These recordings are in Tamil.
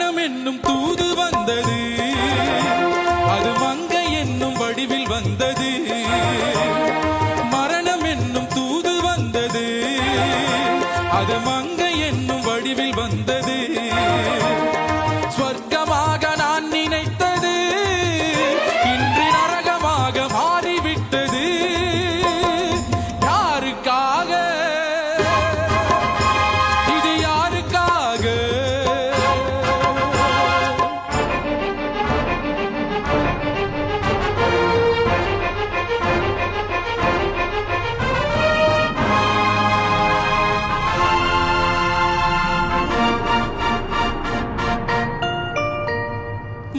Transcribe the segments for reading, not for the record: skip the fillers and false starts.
மரணம் என்னும் தூது வந்தது, அது மங்கை என்னும் வடிவில் வந்தது. மரணம் என்னும் தூது வந்தது, அது மங்கை என்னும் வடிவில் வந்தது. ஸ்வர்க்கமாக நான் நினைத்தது இன்று நரகமாக மாறிவிட்டது. யாருக்காக இது, யாருக்காக?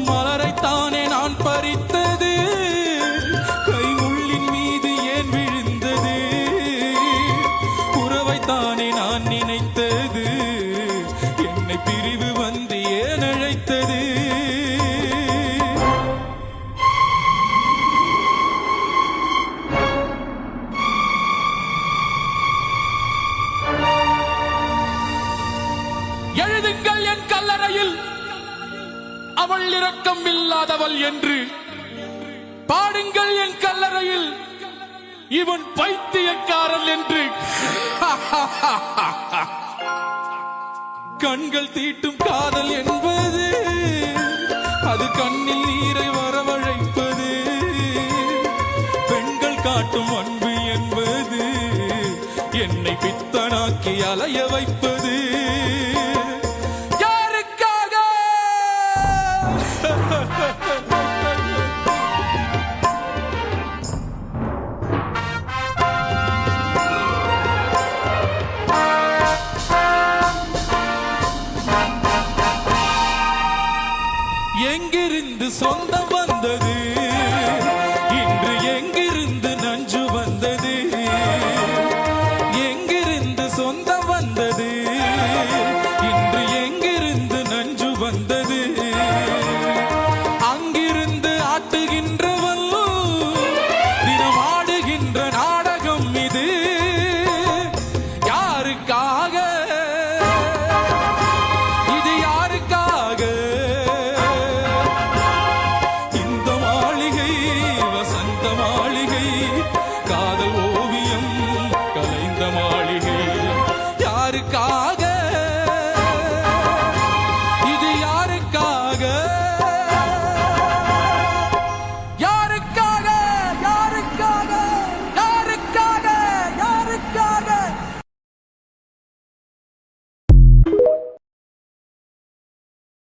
மலரைத்தானே நான் பறித்தது, கைமுள்ளின் மீது ஏன் விழுந்தது? உறவைத்தானே நான் நினைத்தது, என்னை பிரிவு வந்து ஏன் அழைத்தது? எழுதுங்கள் என் கல்லறையில் அவள் இரக்கம் இல்லாதவள் என்று, பாடுங்கள் என் கல்லறையில் இவன் பைத்தியக்காரன் என்று. கண்கள் தீட்டும் காதல் என்பது அது கண்ணில் நீரை வரவழைப்பது. பெண்கள் காட்டும் அன்பு என்பது என்னை பித்தனாக்கி அலைய வைப்பது. எங்கிருந்து சொந்தம் வந்தது,